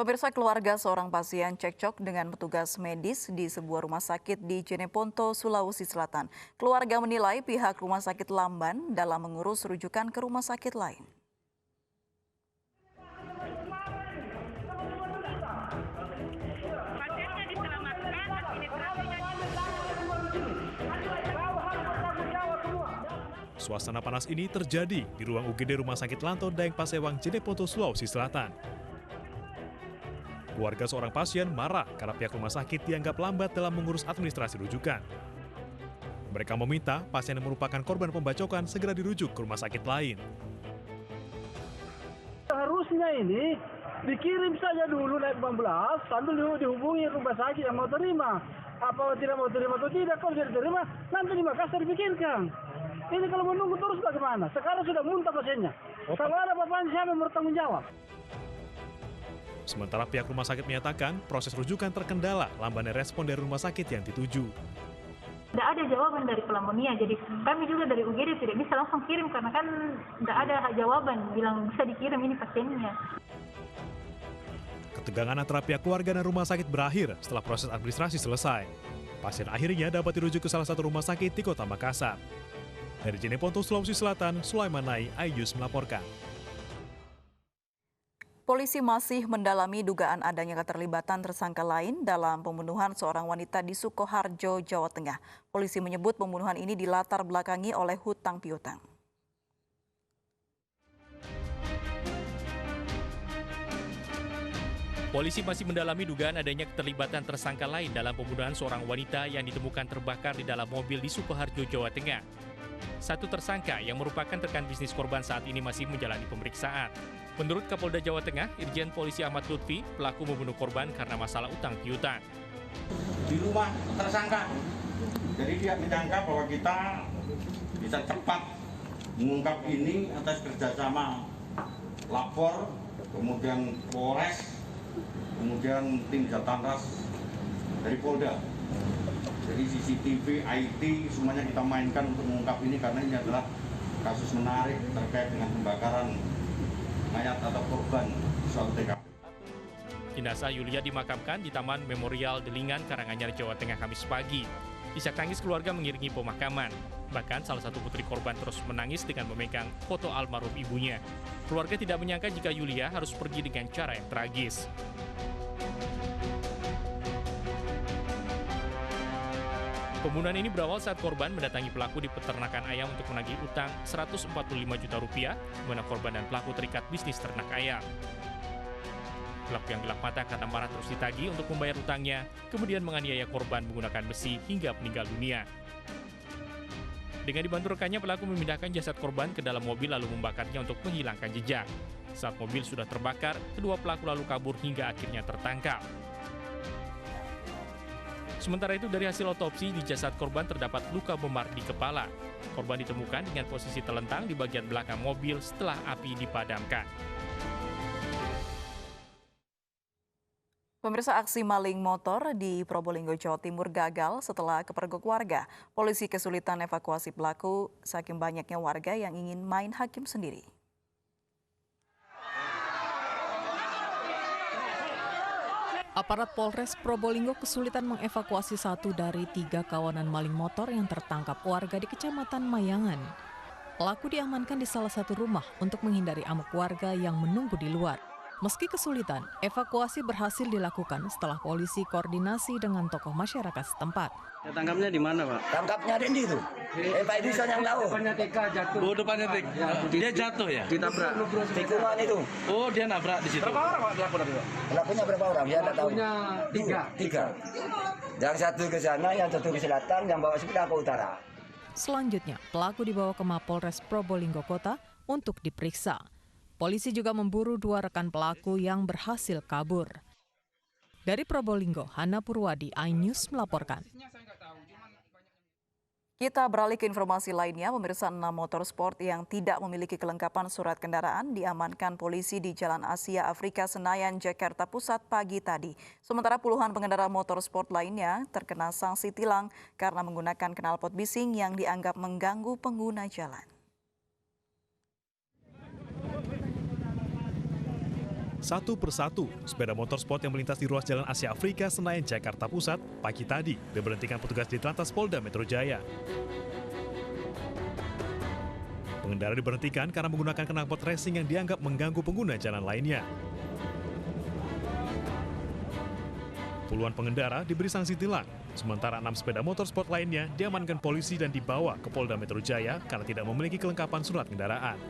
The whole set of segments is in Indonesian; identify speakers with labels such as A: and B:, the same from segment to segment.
A: Pemirsa, keluarga seorang pasien cekcok dengan petugas medis di sebuah rumah sakit di Jeneponto, Sulawesi Selatan. Keluarga menilai pihak rumah sakit lamban dalam mengurus rujukan ke rumah sakit lain.
B: Suasana panas ini terjadi di ruang UGD Rumah Sakit Lanto Daeng Pasewang, Jeneponto, Sulawesi Selatan. Keluarga seorang pasien marah karena pihak rumah sakit dianggap lambat dalam mengurus administrasi rujukan. Mereka meminta pasien yang merupakan korban pembacokan segera dirujuk ke rumah sakit lain.
C: Harusnya ini dikirim saja dulu naik 14, sambil dihubungi rumah sakit yang mau terima. Apa tidak mau terima atau tidak, kalau tidak terima, nanti di Makassar dipikirkan. Ini kalau menunggu terus bagaimana? Sekarang sudah muntah pasiennya. Kalau ada apa-apa, siapa yang bertanggung jawab?
B: Sementara pihak rumah sakit menyatakan proses rujukan terkendala lambannya respon dari rumah sakit yang dituju.
D: Tidak ada jawaban dari pelamonia, jadi kami juga dari UGD tidak bisa langsung kirim karena kan tidak ada jawaban bilang bisa dikirim ini pasiennya.
B: Ketegangan antara pihak keluarga dan rumah sakit berakhir setelah proses administrasi selesai. Pasien akhirnya dapat dirujuk ke salah satu rumah sakit di Kota Makassar. Dari Jeneponto, Sulawesi Selatan, Sulaiman Nai, iNews melaporkan.
A: Polisi masih mendalami dugaan adanya keterlibatan tersangka lain dalam pembunuhan seorang wanita di Sukoharjo, Jawa Tengah. Polisi menyebut pembunuhan ini dilatar belakangi oleh hutang piutang.
E: Polisi masih mendalami dugaan adanya keterlibatan tersangka lain dalam pembunuhan seorang wanita yang ditemukan terbakar di dalam mobil di Sukoharjo, Jawa Tengah. Satu tersangka yang merupakan rekan bisnis korban saat ini masih menjalani pemeriksaan. Menurut Kapolda Jawa Tengah, Irjen Polisi Ahmad Lutfi, pelaku membunuh korban karena masalah utang piutang.
F: Di rumah tersangka, jadi dia menyangka bahwa kita bisa cepat mengungkap ini atas kerjasama lapor, kemudian Polres, kemudian tim Jatanras dari Polda. Jadi CCTV, IT, semuanya kita mainkan untuk mengungkap ini karena ini adalah kasus menarik terkait dengan pembakaran mayat atau korban suatu TKP.
E: Jenazah Yulia dimakamkan di Taman Memorial Delingan, Karanganyar, Jawa Tengah Kamis pagi. Isak tangis keluarga mengiringi pemakaman. Bahkan salah satu putri korban terus menangis dengan memegang foto almarhum ibunya. Keluarga tidak menyangka jika Yulia harus pergi dengan cara yang tragis. Pembunuhan ini berawal saat korban mendatangi pelaku di peternakan ayam untuk menagih utang Rp145 juta, di mana korban dan pelaku terikat bisnis ternak ayam. Pelaku yang gelap mata karena marah terus ditagih untuk membayar utangnya, kemudian menganiaya korban menggunakan besi hingga meninggal dunia. Dengan dibantu rekannya, pelaku memindahkan jasad korban ke dalam mobil lalu membakarnya untuk menghilangkan jejak. Saat mobil sudah terbakar, kedua pelaku lalu kabur hingga akhirnya tertangkap. Sementara itu, dari hasil otopsi, di jasad korban terdapat luka memar di kepala. Korban ditemukan dengan posisi telentang di bagian belakang mobil setelah api dipadamkan.
A: Pemirsa, aksi maling motor di Probolinggo, Jawa Timur gagal setelah kepergok warga. Polisi kesulitan evakuasi pelaku saking banyaknya warga yang ingin main hakim sendiri.
G: Aparat Polres Probolinggo kesulitan mengevakuasi satu dari 3 kawanan maling motor yang tertangkap warga di Kecamatan Mayangan. Pelaku diamankan di salah satu rumah untuk menghindari amuk warga yang menunggu di luar. Meski kesulitan, evakuasi berhasil dilakukan setelah polisi koordinasi dengan tokoh masyarakat setempat.
H: Ya, tangkapnya di mana, Pak?
I: Tangkapnya ada di itu. Pak Edison yang tahu.
H: Depannya TK jatuh. Oh, depannya TK. Dia jatuh ya? Ditabrak.
I: Tikungan itu.
H: Oh, dia nabrak di situ. Berapa orang, Pak, pelaku tadi, Pak?
I: Pelakunya berapa orang? Ya, tidak tahu.
H: Pelakunya 3.
I: Yang satu ke sana, yang satu ke selatan, yang bawa sepeda ke utara.
G: Selanjutnya, pelaku dibawa ke Mapolres Probolinggo Kota untuk diperiksa. Polisi juga memburu 2 rekan pelaku yang berhasil kabur. Dari Probolinggo, Hana Purwadi, iNews melaporkan.
A: Kita beralih ke informasi lainnya. Pemirsa, 6 motor sport yang tidak memiliki kelengkapan surat kendaraan diamankan polisi di Jalan Asia Afrika Senayan, Jakarta Pusat pagi tadi. Sementara puluhan pengendara motor sport lainnya terkena sanksi tilang karena menggunakan knalpot bising yang dianggap mengganggu pengguna jalan.
B: Satu persatu, sepeda motor sport yang melintas di ruas Jalan Asia Afrika Senayan Jakarta Pusat pagi tadi diberhentikan petugas di Lantas Polda Metro Jaya. Pengendara diberhentikan karena menggunakan knalpot racing yang dianggap mengganggu pengguna jalan lainnya. Puluhan pengendara diberi sanksi tilang, sementara 6 sepeda motor sport lainnya diamankan polisi dan dibawa ke Polda Metro Jaya karena tidak memiliki kelengkapan surat kendaraan.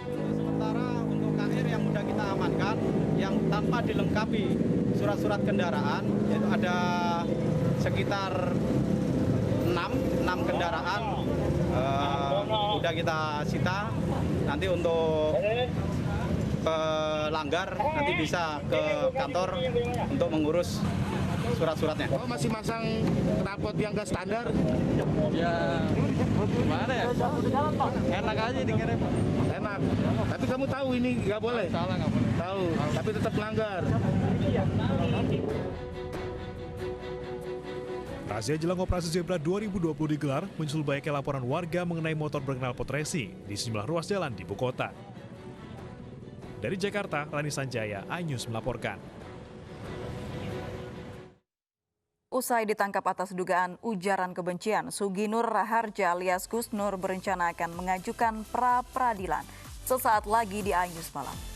J: Sementara untuk KR yang sudah kita amankan, yang tanpa dilengkapi surat-surat kendaraan, yaitu ada sekitar 6 kendaraan sudah kita sita. Nanti untuk pelanggar nanti bisa ke kantor untuk mengurus surat-suratnya.
K: Oh, masih masang knalpot yang nggak standar?
J: Ya, gimana ya? Enak aja dikirim.
K: Enak. Tapi kamu tahu ini nggak boleh?
J: Salah, nggak boleh.
K: Tahu, tapi tetap melanggar.
B: Razia jelang operasi Zebra 2020 digelar menyusul banyaknya laporan warga mengenai motor berknalpot racing di sejumlah ruas jalan di ibu kota. Dari Jakarta, Rani Sanjaya, iNews melaporkan.
A: Usai ditangkap atas dugaan ujaran kebencian, Suginur Raharja alias Gus Nur berencana akan mengajukan pra-peradilan. Sesaat lagi di iNews Malam.